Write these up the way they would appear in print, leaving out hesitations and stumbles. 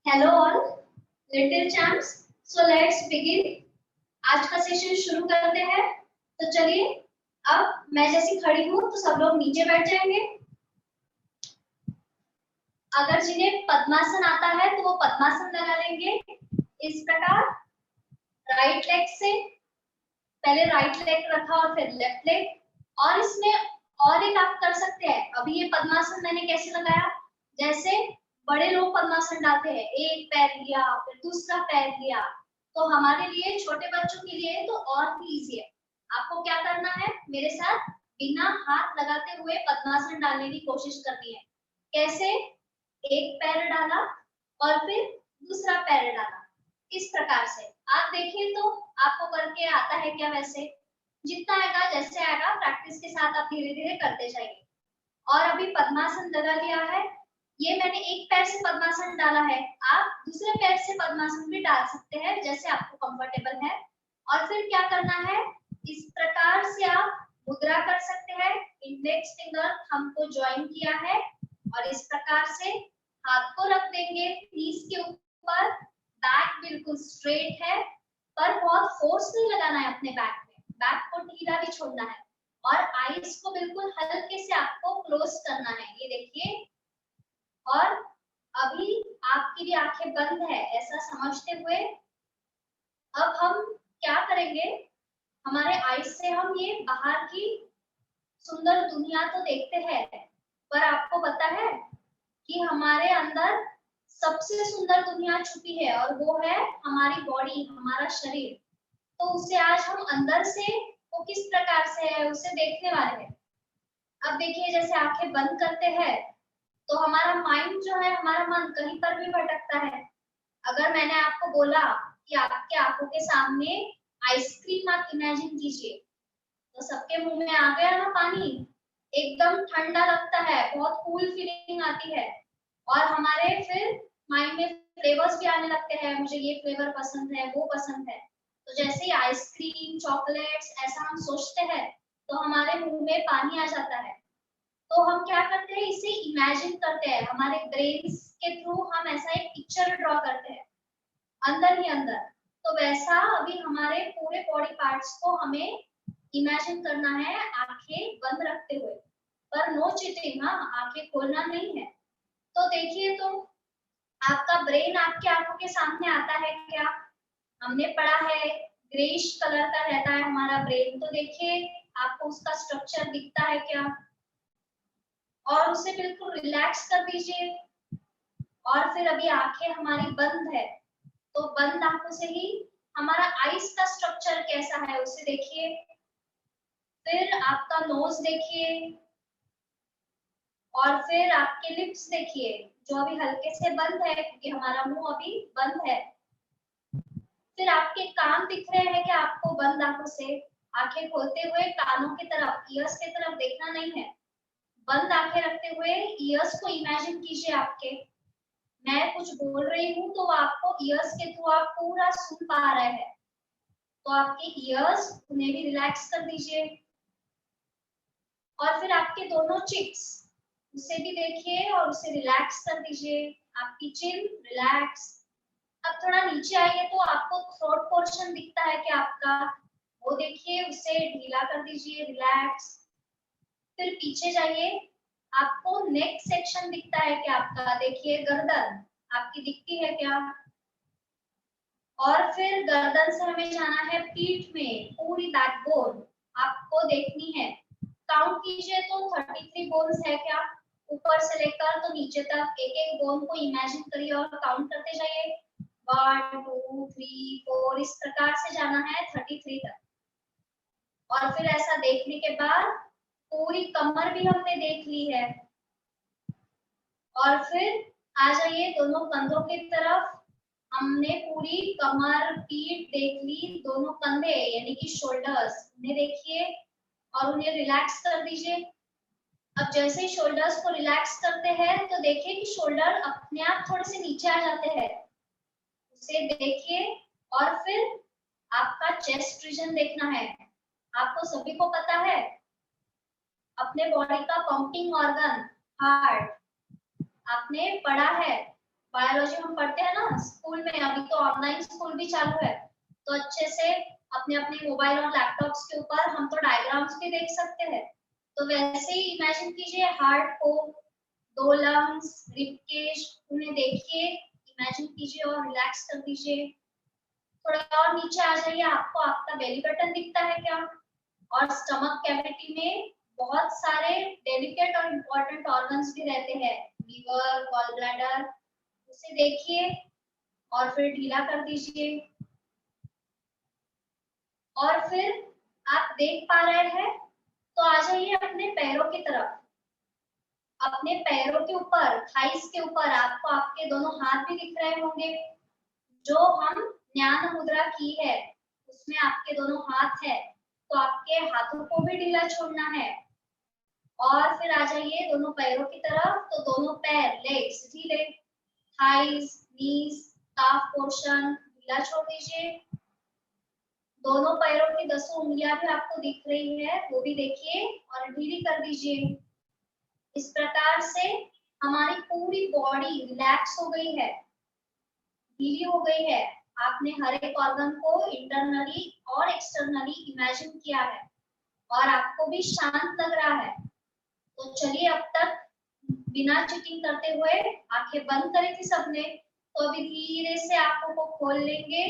Hello all little champs. So let's begin. आज का session शुरू करते हैं। तो चलिए, अब मैं जैसी खड़ी हूँ तो सब लोग नीचे बैठ जाएंगे। अगर जिन्हें पद्मासन आता है तो वो पद्मासन लगा लेंगे इस प्रकार। राइट लेग से पहले राइट लेग रखा और फिर लेफ्ट लेग। और इसमें और एक आप कर सकते हैं। अभी ये पद्मासन मैंने कैसे लगाया, जैसे बड़े लोग पद्मासन डालते हैं, एक पैर लिया फिर दूसरा पैर लिया। तो हमारे लिए, छोटे बच्चों के लिए तो और भी इजी है। आपको क्या करना है, मेरे साथ बिना हाथ लगाते हुए पद्मासन डालने की कोशिश करनी है। कैसे? एक पैर डाला और फिर दूसरा पैर डाला, इस प्रकार से। आप देखिए तो आपको करके आता है क्या? वैसे जितना आएगा, जैसे आएगा, प्रैक्टिस के साथ आप धीरे धीरे करते जाइए। और अभी पद्मासन लगा लिया है। ये मैंने एक पैर से पद्मासन डाला है, आप दूसरे पैर से पद्मासन भी डाल सकते हैं जैसे आपको कंफर्टेबल है। और फिर क्या करना है, इस प्रकार से आप मुद्रा कर सकते हैं। इंडेक्स फिंगर थंब को ज्वाइन किया है और इस प्रकार से हाथ को रख देंगे नीज के ऊपर। बैक बिल्कुल स्ट्रेट है, पर बहुत फोर्स नहीं लगाना है अपने बैक में। बैक को ढीला भी छोड़ना है और आईज को बिल्कुल हल्के से आपको क्लोज करना है। ये देखिए। और अभी आपकी भी आंखें बंद है ऐसा समझते हुए अब हम क्या करेंगे, हमारे आईज से हम ये बाहर की सुंदर दुनिया तो देखते हैं, पर आपको पता है कि हमारे अंदर सबसे सुंदर दुनिया छुपी है और वो है हमारी बॉडी, हमारा शरीर। तो उसे आज हम अंदर से वो किस प्रकार से है उसे देखने वाले हैं। अब देखिए, जैसे आंखें बंद करते हैं तो हमारा माइंड जो है, हमारा मन कहीं पर भी भटकता है। अगर मैंने आपको बोला कि आपके आंखों के सामने आइसक्रीम आप इमेजिन कीजिए, तो सबके मुंह में आ गया ना पानी। एकदम ठंडा लगता है, बहुत कूल फीलिंग आती है। और हमारे फिर माइंड में फ्लेवर्स भी आने लगते हैं, मुझे ये फ्लेवर पसंद है, वो पसंद है। तो जैसे ही आइसक्रीम, चॉकलेट्स ऐसा हम सोचते हैं तो हमारे मुंह में पानी आ जाता है। तो हम क्या करते हैं, इसे इमेजिन करते हैं। हमारे ब्रेन के थ्रू हम ऐसा एक पिक्चर ड्रॉ करते हैं अंदर ही अंदर। तो वैसा अभी हमारे पूरे बॉडी पार्ट्स को हमें इमेजिन करना है आंखें बंद रखते हुए, पर नो चीटिंग। हाँ, आंखें खोलना नहीं है। तो देखिए, तो आपका ब्रेन आपकी आंखों के सामने आता है क्या? हमने पढ़ा है ग्रेइश कलर का रहता है हमारा ब्रेन। तो देखिए, आपको उसका स्ट्रक्चर दिखता है क्या? और उसे बिल्कुल रिलैक्स कर दीजिए। और फिर अभी आंखें हमारी बंद है, तो बंद आंखों से ही हमारा आईज का स्ट्रक्चर कैसा है उसे देखिए। फिर आपका नोज देखिए और फिर आपके लिप्स देखिए जो अभी हल्के से बंद है क्योंकि हमारा मुंह अभी बंद है। फिर आपके कान दिख रहे हैं कि आपको बंद आंखों से? आंखें खोलते हुए कानों की तरफ, ईयर्स की तरफ देखना नहीं है। बंद आंखें रखते हुए ईयर्स को इमेजिन कीजिए आपके। मैं कुछ बोल रही हूँ तो आपको ईयर्स के थ्रू आप पूरा सुन पा रहे हैं। तो आपके ईयर्स, उन्हें भी रिलैक्स कर दीजिए। और फिर आपके दोनों चिक्स, उसे भी देखिए और उसे रिलैक्स कर दीजिए। आपकी चिन रिलैक्स। अब थोड़ा नीचे आइए तो आपको थ्रोट पोर्शन दिखता है कि आपका, वो देखिए, उसे ढीला कर दीजिए, रिलैक्स। फिर पीछे जाइए, आपको नेक सेक्शन दिखता है कि आपका, देखिए गर्दन आपकी दिखती है क्या? और फिर गर्दन से हमें जाना है पीठ में, पूरी बैकबोन आपको देखनी है। काउंट कीजिए तो 33 बोन्स है क्या? ऊपर से लेकर तो नीचे तक एक एक बोन को इमेजिन करिए और काउंट करते जाइए। 1 2 3 4 इस प्रकार से जाना है 33 तक। और फिर ऐसा देखने के बाद पूरी कमर भी हमने देख ली है। और फिर आ जाइए दोनों कंधों की तरफ। हमने पूरी कमर, पीठ देख ली, दोनों कंधे यानी कि शोल्डर्स, उन्हें देखिए और उन्हें रिलैक्स कर दीजिए। अब जैसे ही शोल्डर्स को रिलैक्स करते हैं तो देखिए कि शोल्डर अपने आप थोड़े से नीचे आ जाते हैं, उसे देखिए। और फिर आपका चेस्ट रीजन देखना है। आपको सभी को पता है अपने बॉडी का पंपिंग ऑर्गन हार्ट, आपने पढ़ा है बायोलॉजी हम पढ़ते हैं ना स्कूल में, अभी तो ऑनलाइन स्कूल भी चालू है, तो अच्छे से अपने अपने मोबाइल और लैपटॉप्स के ऊपर हम तो डायग्राम्स भी देख सकते हैं। तो वैसे ही इमेजिन कीजिए हार्ट को, 2 लंग्स, रिबकेज, उन्हें देखिए, इमेजिन कीजिए और रिलैक्स कर दीजिए। थोड़ा और नीचे आ जाइए, आपको आपका बेली बटन दिखता है क्या? और स्टमक कैविटी में बहुत सारे डेलिकेट और इम्पोर्टेंट ऑर्गन्स भी रहते हैं, लीवर, गॉल ब्लैडर, उसे देखिए और फिर ढीला कर दीजिए। और फिर आप देख पा रहे हैं तो आ जाइए अपने पैरों की तरफ। अपने पैरों के ऊपर, थाइस के ऊपर आपको आपके दोनों हाथ भी दिख रहे होंगे। जो हम ज्ञान मुद्रा की है उसमें आपके दोनों हाथ है, तो आपके हाथों को भी ढीला छोड़ना है। और फिर आ जाइए दोनों पैरों की तरफ, तो दोनों पैर, लेग्स ढीले, थाइस, नीज, काफ पोर्शन ढीला छोड़ दीजिए। दोनों पैरों की 10 उंगलियां भी आपको दिख रही है, वो भी देखिए और ढीली कर दीजिए। इस प्रकार से हमारी पूरी बॉडी रिलैक्स हो गई है, ढीली हो गई है। आपने हर एक ऑर्गन को इंटरनली और एक्सटर्नली इमेजिन किया है और आपको भी शांत लग रहा है। तो चलिए अब तक बिना चीटिंग करते हुए आंखें बंद करी थी सबने, तो अभी धीरे से आंखों को खोल लेंगे।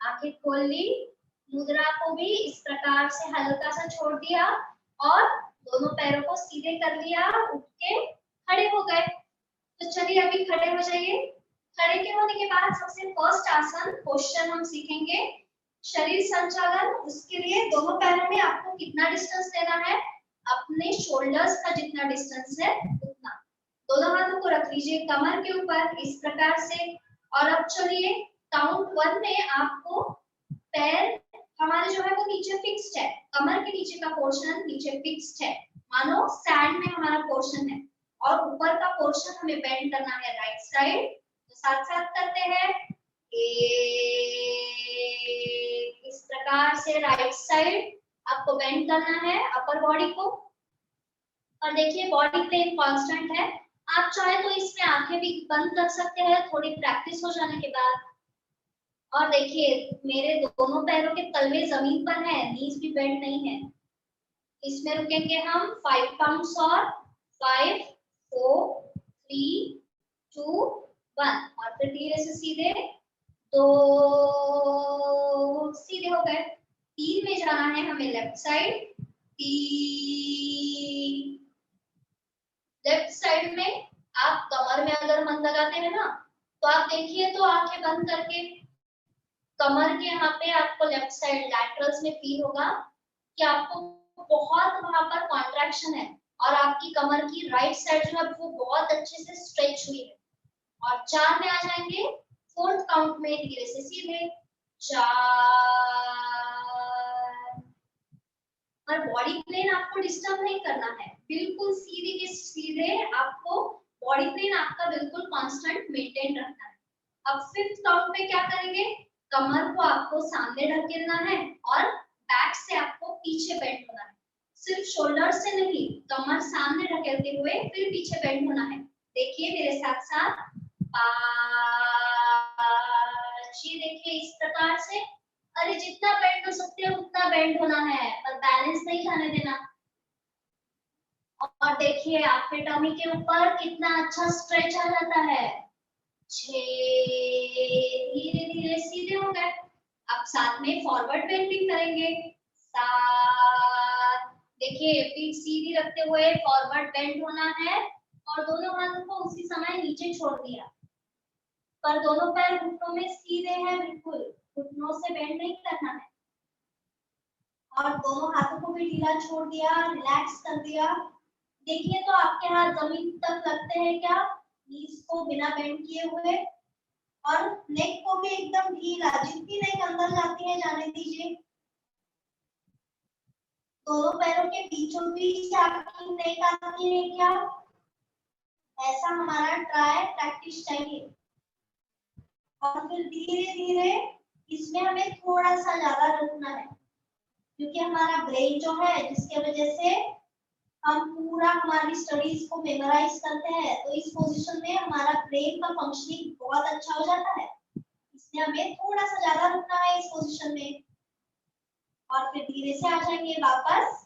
आंखें खोल ली, मुद्रा को भी इस प्रकार से हल्का सा छोड़ दिया और दोनों पैरों को सीधे कर लिया, उठ के खड़े हो गए। तो चलिए अभी खड़े हो जाइए। खड़े के होने के बाद सबसे फर्स्ट आसन क्वेश्चन हम सीखेंगे शरीर संचालन। उसके लिए दोनों पैरों में आपको कितना डिस्टेंस लेना है, अपने शोल्डर्स का जितना डिस्टेंस है उतना। दोनों हाथों को रख लीजिए कमर के ऊपर इस प्रकार से। और अब चलिए काउंट 1 में आपको पैर हमारे जो है वो नीचे फिक्स्ड है, कमर के नीचे का पोर्शन नीचे फिक्स्ड है, मानो सैंड में हमारा पोर्शन है, और ऊपर का पोर्शन हमें बेंड करना है राइट साइड। तो साथ साथ करते हैं, इस प्रकार से राइट साइड आपको बेंड करना है अपर बॉडी को। और देखिए बॉडी प्लेन कांस्टेंट है, आप चाहे तो इसमें आंखें भी बंद कर सकते हैं थोड़ी प्रैक्टिस हो जाने के बाद। और देखिए मेरे दोनों पैरों के तलवे जमीन पर है, नीज भी बेंड नहीं है। इसमें रुकेंगे हम 5 काउंट्स और 5 4 3 2 1 और फिर धीरे से सीधे 2 सीधे हो गए। 3 में जाना है हमें लेफ्ट साइड, 3 लेफ्ट साइड में। आप कमर में अगर मन लगाते हैं ना तो आप देखिए तो आंखें बंद करके कमर के यहाँ पे आपको लेफ्ट साइड लैटरल्स में फील होगा कि आपको बहुत वहां पर कॉन्ट्रैक्शन है और आपकी कमर की राइट साइड जो है वो बहुत अच्छे से स्ट्रेच हुई है। और 4 में आ जाएंगे, 4th काउंट में धीरे से सीधे 4। और बॉडी प्लेन आपको डिस्टर्ब नहीं करना है, बिल्कुल सीधे के सीधे आपको बॉडी प्लेन आपका बिल्कुल कांस्टेंट मेंटेन रखना है। अब 5th काउंट में क्या करेंगे, कमर को आपको सामने ढकेलना है और बैक से आपको पीछे बेंड होना है। सिर्फ शोल्डर से नहीं, कमर सामने ढकेलते हुए फिर पीछे बेंड होना है। देखिए मेरे साथ साथ 5, ये देखिए इस प्रकार से। अरे जितना बेंड हो सकते हैं उतना बेंड होना है, पर बैलेंस नहीं जाने देना। और देखिए आपके टमी के ऊपर कितना अच्छा स्ट्रेच आ जाता है। 6, धीरे धीरे सीधे हो गए। अब साथ में फॉरवर्ड बेंडिंग करेंगे। 7, देखिए पीठ सीधी रखते हुए फॉरवर्ड बेंड होना है और दोनों हाथों को उसी समय नीचे छोड़ दिया, पर दोनों पैर घुटनों में सीधे हैं, बिल्कुल घुटनों से बेंड नहीं करना है। और दोनों हाथों को भी ढीला छोड़ दिया, रिलैक्स कर दिया। देखिए तो आपके हाथ जमीन तक लगते हैं क्या, नीज को बिना बेंड किए हुए। और नेक को भी एकदम ढीला, जितनी नेक अंदर जाती है जाने दीजिए। दोनों पैरों के बीचों बीच आपकी नेक आती है क्या, ऐसा हमारा ट्राई प्रैक्टिस चाहिए। और फिर धीरे धीरे इसमें हमें थोड़ा सा ज्यादा रुकना है, क्योंकि हमारा ब्रेन जो है जिसके वजह से हम पूरा हमारी स्टडीज को मेमोराइज करते हैं, तो इस पोजीशन में हमारा ब्रेन का फंक्शनिंग बहुत अच्छा हो जाता है। इसलिए हमें थोड़ा सा ज्यादा रुकना है इस पोजीशन में, और फिर धीरे से आ जाएंगे वापस।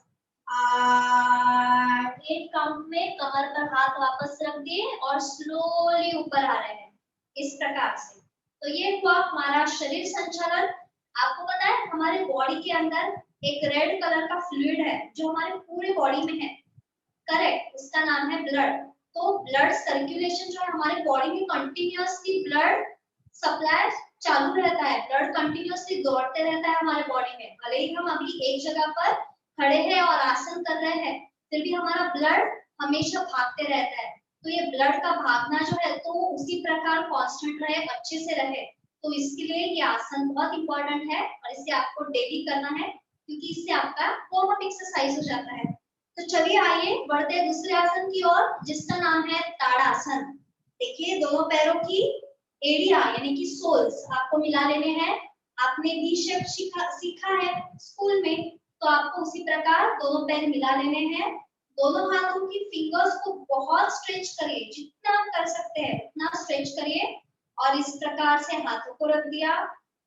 8 काउंट में कमर पर हाथ वापस रख दिए और स्लोली ऊपर आ रहे हैं इस प्रकार से। तो ये हुआ हमारा शरीर संचालन। आपको पता है हमारे बॉडी के अंदर एक रेड कलर का फ्लूइड है जो हमारे पूरे बॉडी में है, करेक्ट, उसका नाम है ब्लड। तो ब्लड सर्कुलेशन जो है हमारे बॉडी में कंटिन्यूअसली ब्लड सप्लाई चालू रहता है, ब्लड कंटिन्यूअसली दौड़ते रहता है हमारे बॉडी में। भले ही हम अभी एक जगह पर खड़े हैं और आसन कर रहे हैं, फिर भी हमारा ब्लड हमेशा भागते रहता है। तो ये ब्लड का भागना जो है तो उसी प्रकार कांस्टेंट रहे, अच्छे से रहे। तो इसके लिए ये आसन बहुत इंपॉर्टेंट है और इसे आपको डेली करना है, क्योंकि इससे आपका वार्म अप एक्सरसाइज हो जाता है। तो चलिए आइए बढ़ते हैं दूसरे आसन की ओर, जिसका नाम है ताड़ासन। देखिए दोनों पैरों की एड़ियां यानी कि सोल्स आपको मिला लेने हैं। आपने वी शेप सीखा है स्कूल में, तो आपको उसी प्रकार दोनों पैर मिला लेने हैं। दोनों हाथों की फिंगर्स को बहुत स्ट्रेच करिए, जितना आप कर सकते हैं उतना स्ट्रेच करिए और इस प्रकार से हाथों को रख दिया।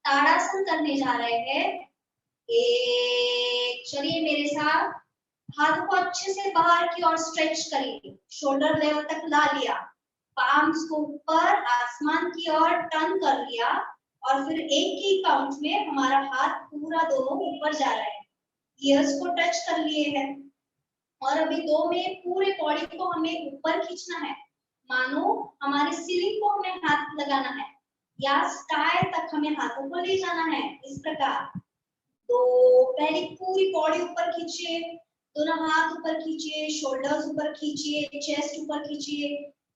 ताड़ासन करने जा रहे हैं। एक, चलिए मेरे साथ, हाथ को अच्छे से बाहर की ओर स्ट्रेच करिए, शोल्डर लेवल तक ला लिया, पाम्स को ऊपर आसमान की ओर टर्न कर लिया और फिर एक ही काउंट में हमारा हाथ पूरा दोनों ऊपर जा रहा है, ईयर्स को टच कर लिए हैं। और अभी 2 में पूरे बॉडी को हमें ऊपर खींचना है, मानो हमारे सीलिंग को हमें हाथ लगाना है या स्काई तक हमें हाथों को ले जाना है, इस प्रकार। तो पहले पूरी बॉडी ऊपर खींचिए, दोनों हाथ ऊपर खींचिए, शोल्डर्स ऊपर खींचिए, चेस्ट ऊपर खींचिए,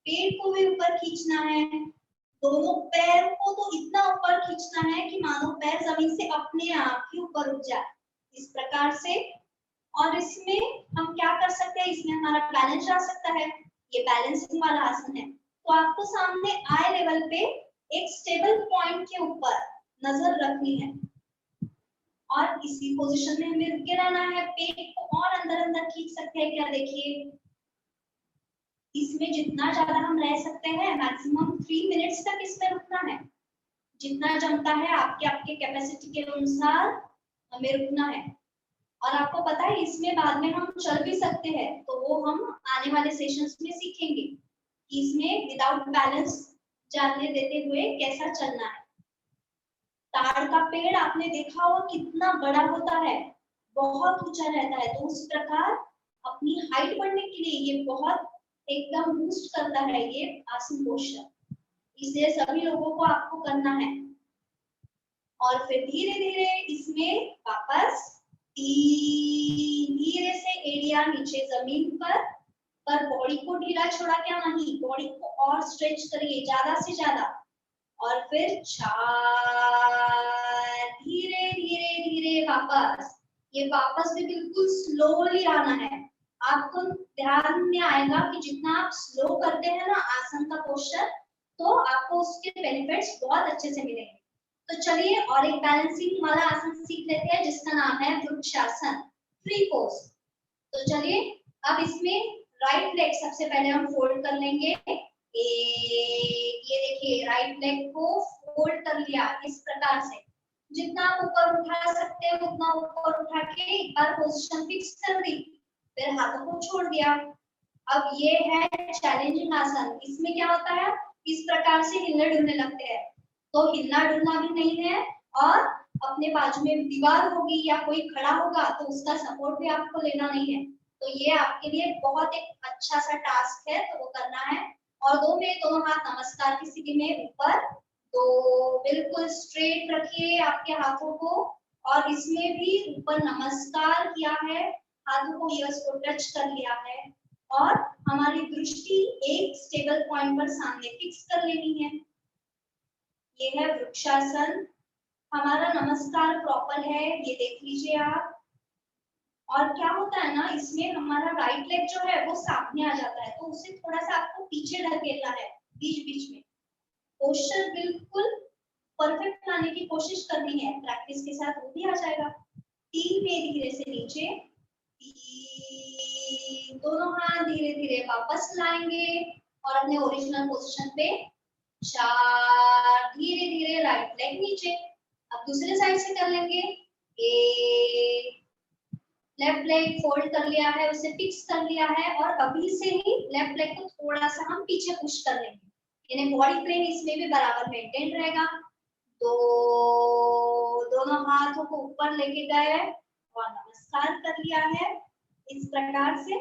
पेट को भी ऊपर खींचना है। दोनों पैर को तो इतना ऊपर खींचना है कि मानो पैर जमीन से अपने आप ही ऊपर उठ जाए, इस प्रकार से। और इसमें हम क्या कर सकते हैं, इसमें हमारा बैलेंस आ सकता है, ये बैलेंसिंग वाला आसन है। तो आपको सामने आई लेवल पे एक स्टेबल पॉइंट के ऊपर नजर रखनी है और इसी पोजीशन में हमें रुके रहना है। पेट को और अंदर अंदर खींच सकते हैं क्या, देखिए इसमें जितना ज्यादा हम रह सकते हैं, मैक्सिमम 3 मिनट्स तक इसमें रुकना है। जितना जमता है आपके आपके कैपेसिटी के अनुसार हमें रुकना है। और आपको पता है इसमें बाद में हम चल भी सकते हैं, तो वो हम आने वाले सेशंस में सीखेंगे कि इसमें विदाउट बैलेंस जाने देते हुए कैसा चलना है। ताड़ का पेड़ आपने देखा होगा कितना बड़ा होता है, बहुत ऊंचा रहता है, तो उस प्रकार अपनी हाइट बढ़ने के लिए ये बहुत एकदम बूस्ट करता है ये आसन पोस्चर। इसे सभी लोगों को आपको करना है। और फिर धीरे धीरे इसमें वापस धीरे से एरिया नीचे जमीन पर बॉडी को ढीला छोड़ा क्या नहीं, बॉडी को और स्ट्रेच करिए ज्यादा से ज्यादा। और फिर 4, धीरे धीरे धीरे वापस, ये वापस भी बिल्कुल स्लोली आना है। आपको ध्यान में आएगा कि जितना आप स्लो करते हैं ना आसन का पोस्चर, तो आपको उसके बेनिफिट्स बहुत अच्छे से मिलेंगे। तो चलिए और एक बैलेंसिंग वाला आसन सीख लेते हैं जिसका नाम है वृक्षासन, फ्री पोज। तो चलिए अब इसमें राइट लेग सबसे पहले हम फोल्ड कर लेंगे। ये देखिए राइट लेग को फोल्ड कर लिया इस प्रकार से, जितना आप ऊपर उठा सकते हैं उतना ऊपर उठा के एक बार पोजीशन फिक्स कर दी, फिर हाथों को छोड़ दिया। अब ये है चैलेंजिंग आसन, इसमें क्या होता है इस प्रकार से हिलने डुलने लगते हैं, तो हिलना डुलना भी नहीं है और अपने बाजू में दीवार होगी या कोई खड़ा होगा तो उसका सपोर्ट भी आपको लेना नहीं है। तो ये आपके लिए बहुत एक अच्छा सा टास्क है, तो वो करना है। और दोनों हाथ नमस्कार की स्थिति में ऊपर, तो बिल्कुल स्ट्रेट रखिए आपके हाथों को और इसमें भी ऊपर नमस्कार किया है, हाथों को ईयर्स को टच कर लिया है और हमारी दृष्टि एक स्टेबल पॉइंट पर सामने फिक्स कर लेनी है। ये है वृक्षासन, हमारा नमस्कार प्रॉपर है, ये देख लीजिए आप। और क्या होता है ना इसमें हमारा राइट लेग जो है वो सामने आ जाता है, तो उसे थोड़ा सा आपको पीछे ढकेलना है बीच बीच में। पोस्चर बिल्कुल परफेक्ट लाने की कोशिश करनी है, प्रैक्टिस के साथ वो भी आ जाएगा। 3 में धीरे से नीचे, 3, दोनों हाथ धीरे धीरे वापस लाएंगे और अपने ओरिजिनल पोजीशन पे। 4, धीरे धीरे राइट लेग नीचे। अब दूसरे साइड से कर लेंगे। 1, लेफ्ट लेग फोल्ड कर लिया है, उसे फिक्स कर लिया है और अभी से ही लेफ्ट लेग को थोड़ा सा हम पीछे पुश कर लेंगे, यानी बॉडी प्लेन इसमें भी बराबर मेंटेन रहेगा। दोनों हाथों को ऊपर लेके गए और नमस्कार कर लिया है। इस प्रकार से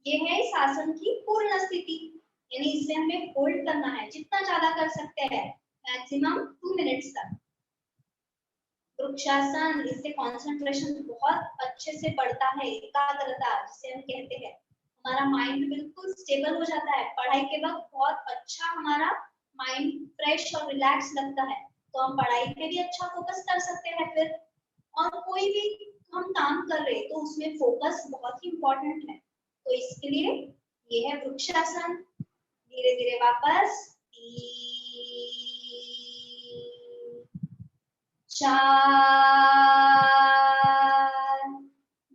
ये है इस आसन की पूर्ण स्थिति, यानी इसे हमें होल्ड करना है, जितना ज्यादा कर सकते हैं, मैक्सिमम 2 मिनट्स तक। वृक्षासन, इससे कंसंट्रेशन बहुत अच्छे से बढ़ता है, एकाग्रता जिसे हम कहते हैं। हमारा माइंड बिल्कुल स्टेबल हो जाता है, पढ़ाई के वक्त बहुत अच्छा हमारा माइंड फ्रेश और रिलैक्स लगता है, तो हम पढ़ाई पे भी अच्छा फोकस कर सकते हैं फिर। और कोई भी हम काम कर रहे हैं तो उसमें फोकस बहुत ही इम्पोर्टेंट है, तो इसके लिए ये है वृक्षासन। धीरे धीरे वापस 4,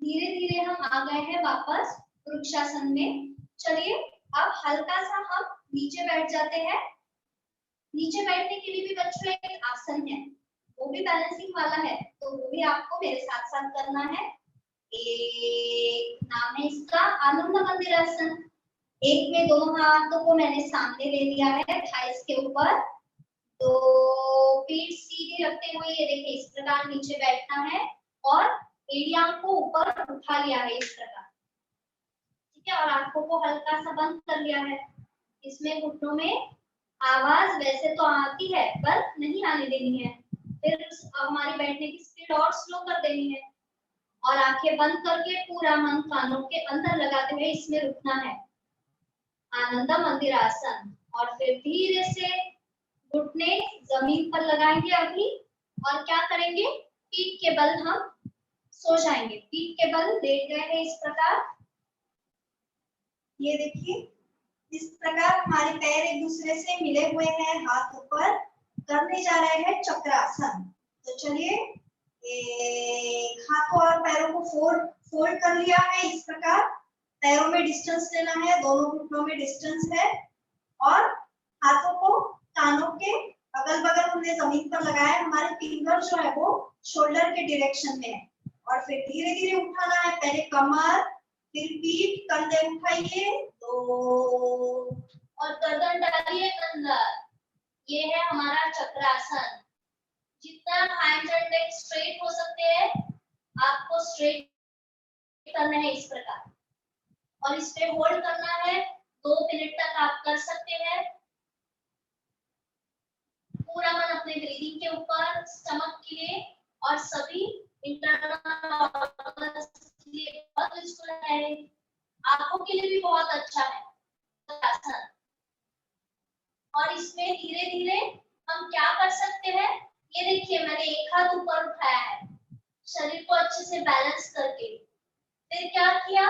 धीरे धीरे हम आ गए हैं वापस वृक्षासन में। चलिए अब हल्का सा हम नीचे बैठ जाते हैं। नीचे बैठने के लिए भी बच्चों एक आसन है, वो भी बैलेंसिंग वाला है, तो वो भी आपको मेरे साथ साथ करना है। एक नाम है इसका आनंद मंदिर आसन। एक में दोनों हाथों को मैंने सामने ले लिया है थाइस के ऊपर, तो पीठ सीधी रखते हुए ये देखिए इस प्रकार नीचे बैठना है और एड़ियां को ऊपर उठा लिया है इस प्रकार, ठीक है, और आंखों को हल्का सा बंद कर लिया है। इसमें घुटनों में आवाज वैसे तो आती है पर नहीं आने देनी है, फिर हमारी बैठने की स्पीड और स्लो कर देनी है और आंखें बंद करके पूरा मन कानों के अंदर लगाते हुए इसमें रुकना है, आनंद मंदिर आसन। और फिर धीरे से घुटने जमीन पर लगाएंगे अभी और क्या करेंगे, पीठ के बल हम सो जाएंगे, पीठ के बल लेट गए हैं इस प्रकार। ये देखिए इस प्रकार हमारे पैर एक दूसरे से मिले हुए हैं, हाथ ऊपर करने जा रहे हैं चक्रासन। तो चलिए हाथों और पैरों को फोल्ड कर लिया है इस प्रकार, पैरों में डिस्टेंस लेना है, दोनों घुटनों में डिस्टेंस है और हाथों को कानों के अगल बगल हमने जमीन पर लगाया, हमारे फिंगर जो है वो शोल्डर के डायरेक्शन में है। और फिर धीरे धीरे उठाना है, पहले कमर फिर पीठ, कंधे उठाइए 2 और गर्दन डालिए अंदर। ये है हमारा चक्रासन। जितना हैंड्स एंड लेग स्ट्रेट हो सकते हैं आपको स्ट्रेट करना है इस प्रकार, और इस पे होल्ड करना है 2 मिनट तक आप कर सकते हैं। पूरा मन अपने ब्रीदिंग के ऊपर, स्टमक के लिए और सभी इंटरनल ऑर्गन्स के लिए बहुत यूजफुल है, आंखों के लिए भी बहुत अच्छा है आसन। और इसमें धीरे धीरे हम क्या कर सकते हैं, ये देखिए मैंने एक हाथ ऊपर उठाया है शरीर को अच्छे से बैलेंस करके, फिर क्या किया,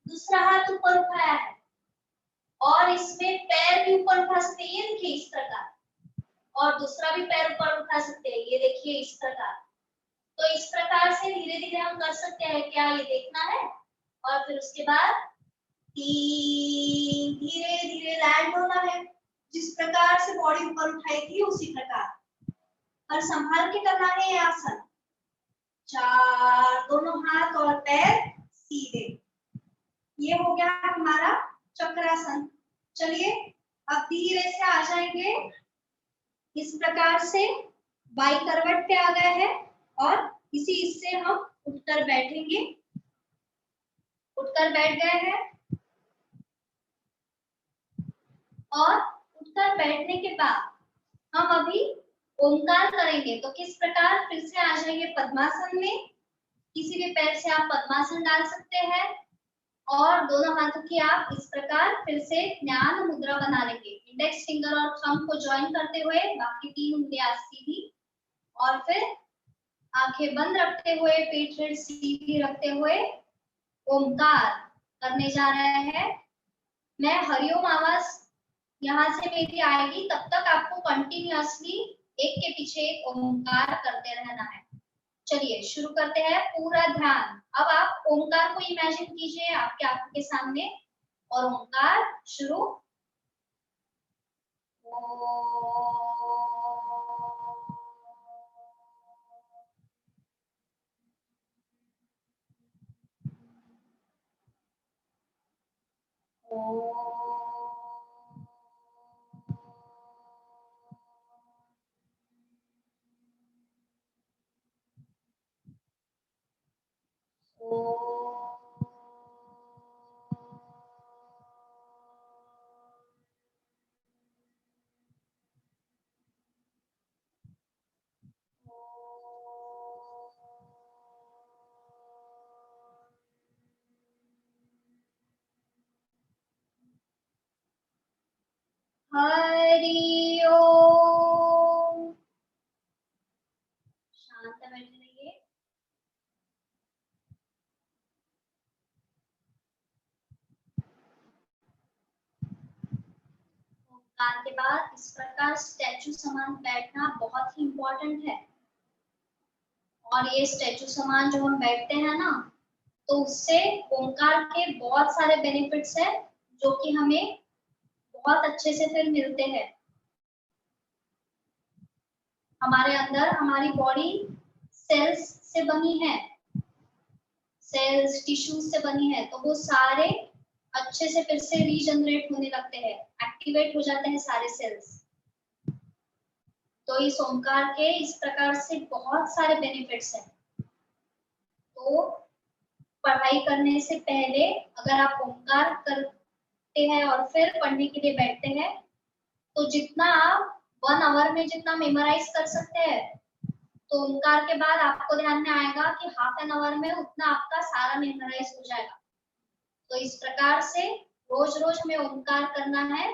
दूसरा हाथ ऊपर उठाया है और इसमें पैर भी ऊपर उठा सकते हैं, ये देखिए इस प्रकार, और दूसरा भी पैर ऊपर उठा सकते हैं, ये देखिए इस प्रकार। तो इस प्रकार से धीरे धीरे हम कर सकते हैं, क्या ये देखना है। और फिर उसके बाद 3, धीरे धीरे लैंड होना है, जिस प्रकार से बॉडी ऊपर उठाई थी उसी प्रकार, और संभाल के करना है ये आसन। 4, दोनों हाथ और पैर सीधे। ये हो गया हमारा चक्रासन। चलिए अब धीरे से आ जाएंगे इस प्रकार से, बाई करवट पे आ गए हैं और इसी इससे हम उठकर बैठेंगे। उठकर बैठ गए हैं और उठकर बैठने के बाद हम अभी ओमकार करेंगे। तो किस प्रकार, फिर से आ जाएंगे पद्मासन में, किसी भी पैर से आप पद्मासन डाल सकते हैं और दोनों हाथों की आप इस प्रकार फिर से ज्ञान मुद्रा बना लेंगे, इंडेक्स फिंगर और थंब को ज्वाइन करते हुए, बाकी 3 उंगलियां सीधी, और फिर आंखें बंद रखते हुए, पीठ सीधी रखते हुए ओमकार करने जा रहे हैं। मैं हरिओम आवाज यहाँ से मेरी आएगी, तब तक आपको कंटिन्यूअसली एक के पीछे एक ओमकार करते रहना है। चलिए शुरू करते हैं, पूरा ध्यान। अब आप ओंकार को इमेजिन कीजिए आपके आंखों के सामने और ओंकार शुरू। हरि ओम। शांत बैठे रहिए। ओंकार के बाद इस प्रकार स्टैचू समान बैठना बहुत ही इम्पोर्टेंट है। और ये स्टैचू समान जो हम बैठते हैं ना, तो उससे ओंकार के बहुत सारे बेनिफिट्स है जो कि हमें बहुत अच्छे से फिर मिलते हैं। हमारे अंदर हमारी बॉडी सेल्स से बनी है, सेल्स टिश्यूज से बनी है, तो वो सारे अच्छे से फिर से रीजनरेट होने लगते हैं, एक्टिवेट हो जाते हैं सारे सेल्स। तो इस ओंकार के इस प्रकार से बहुत सारे बेनिफिट्स हैं। तो पढ़ाई करने से पहले अगर आप ओंकार करते हैं और फिर पढ़ने के लिए बैठते हैं, तो जितना आप 1 आवर में जितना मेमोराइज कर सकते हैं, तो ओंकार के बाद आपको ध्यान में आएगा कि हाफ एन आवर में उतना आपका सारा मेमोराइज हो जाएगा। तो इस प्रकार से रोज रोज हमें ओंकार करना है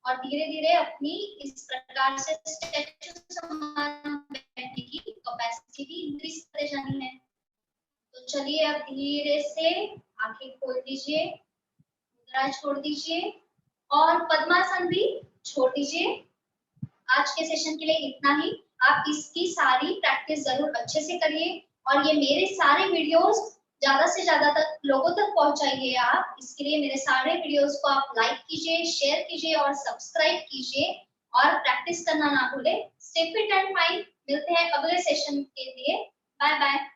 और धीरे धीरे अपनी इस प्रकार से स्टैचू समान बैठने की कैपेसिटी भी इंक्रीज करते जानी है। तो चलिए अब धीरे से आंखें खोल दीजिए, मुद्रा छोड़ दीजिए और पद्मासन भी छोड़ दीजिए। आज के सेशन के लिए इतना ही। आप इसकी सारी प्रैक्टिस जरूर अच्छे से करिए और ये मेरे सारे वीडियोस ज्यादा से ज्यादा तक लोगों तक पहुंचाइए आप। इसके लिए मेरे सारे वीडियोस को आप लाइक कीजिए, शेयर कीजिए और सब्सक्राइब कीजिए और प्रैक्टिस करना ना भूले। Stay fit and fine. मिलते हैं अगले सेशन के लिए। Bye bye.